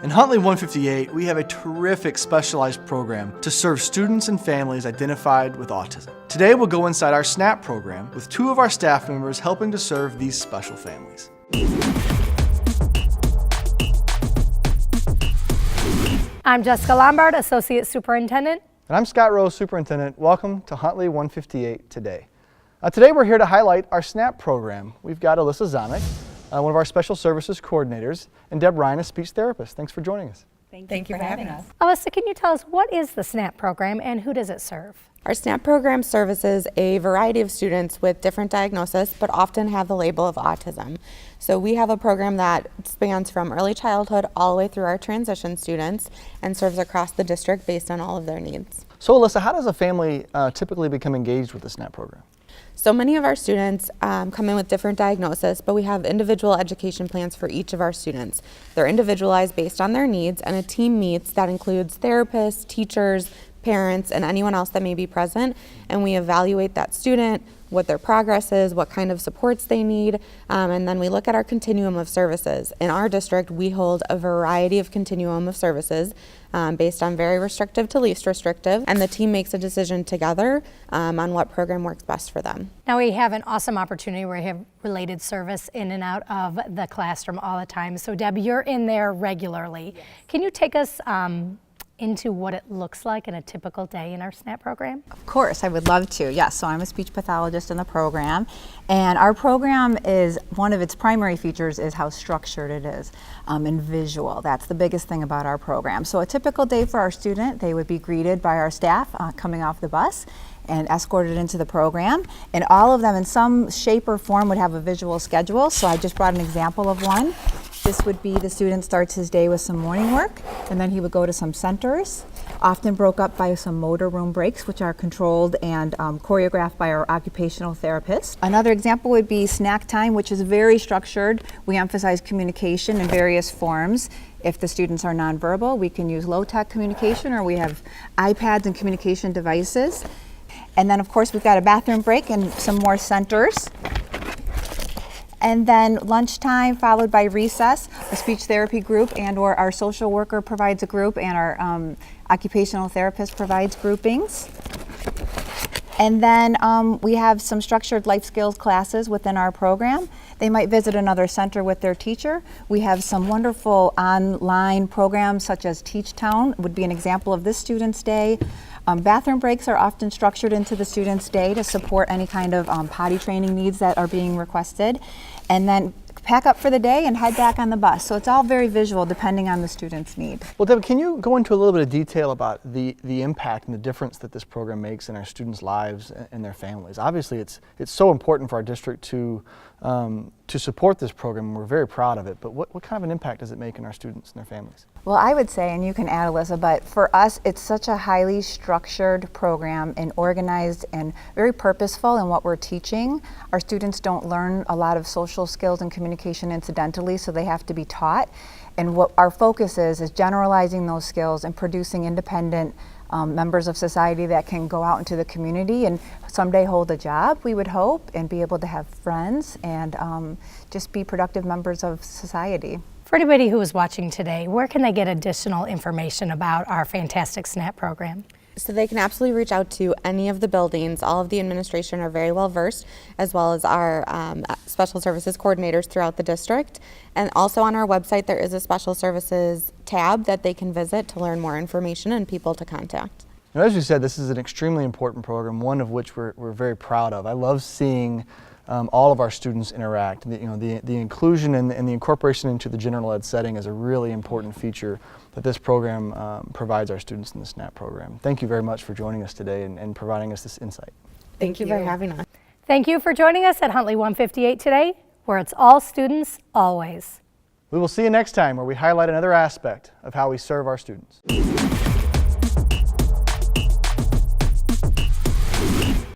In Huntley 158, we have a terrific specialized program to serve students and families identified with autism. Today we'll go inside our SNAP program with two of our staff members helping to serve these special families. I'm Jessica Lombard, Associate Superintendent. And I'm Scott Rose, Superintendent. Welcome to Huntley 158 today. Today we're here to highlight our SNAP program. We've got Alyssa Zamek, one of our Special Services Coordinators, and Deb Ryan, a speech therapist. Thanks for joining us. Thank you for having us. Alyssa, can you tell us what is the SNAP program and who does it serve? Our SNAP program services a variety of students with different diagnoses, but often have the label of autism. So we have a program that spans from early childhood all the way through our transition students and serves across the district based on all of their needs. So Alyssa, how does a family typically become engaged with the SNAP program? So many of our students come in with different diagnoses, but we have individual education plans for each of our students. They're individualized based on their needs, and a team meets that includes therapists, teachers, parents, and anyone else that may be present, and we evaluate that student, what their progress is, what kind of supports they need, and then we look at our continuum of services. In our district, we hold a variety of continuum of services based on very restrictive to least restrictive, and the team makes a decision together on what program works best for them. Now we have an awesome opportunity where we have related service in and out of the classroom all the time. So Deb, you're in there regularly. Yes. Can you take us into what it looks like in a typical day in our SNAP program? Of course, I would love to. Yes, so I'm a speech pathologist in the program, and our program is, one of its primary features is how structured it is and visual. That's the biggest thing about our program. So a typical day for our student, they would be greeted by our staff coming off the bus and escorted into the program, and all of them in some shape or form would have a visual schedule. So I just brought an example of one. This would be the student starts his day with some morning work, and then he would go to some centers, often broke up by some motor room breaks, which are controlled and choreographed by our occupational therapist. Another example would be snack time, which is very structured. We emphasize communication in various forms. If the students are nonverbal, we can use low-tech communication, or we have iPads and communication devices. And then, of course, we've got a bathroom break and some more centers. And then lunchtime followed by recess, a speech therapy group and or our social worker provides a group, and our occupational therapist provides groupings. And then we have some structured life skills classes within our program. They might visit another center with their teacher. We have some wonderful online programs such as Teach Town would be an example of this student's day. Bathroom breaks are often structured into the student's day to support any kind of potty training needs that are being requested. And then pack up for the day and head back on the bus. So it's all very visual depending on the student's need. Well, Deb, can you go into a little bit of detail about the impact and the difference that this program makes in our students' lives and their families? Obviously, it's so important for our district to support this program, and we're very proud of it, but what kind of an impact does it make in our students and their families? Well, I would say, and you can add, Alyssa, but for us, it's such a highly structured program and organized and very purposeful in what we're teaching. Our students don't learn a lot of social skills and communication incidentally, so they have to be taught. And what our focus is generalizing those skills and producing independent members of society that can go out into the community and someday hold a job, we would hope, and be able to have friends and just be productive members of society. For anybody who is watching today, where can they get additional information about our fantastic SNAP program? So they can absolutely reach out to any of the buildings. All of the administration are very well versed, as well as our special services coordinators throughout the district. And also on our website, there is a special services tab that they can visit to learn more information and people to contact. Now, as you said, this is an extremely important program, one of which we're very proud of. I love seeing all of our students interact. The inclusion and the incorporation into the general ed setting is a really important feature that this program provides our students in the SNAP program. Thank you very much for joining us today and providing us this insight. Thank you for having us. Thank you for joining us at Huntley 158 today, where it's all students, always. We will see you next time, where we highlight another aspect of how we serve our students.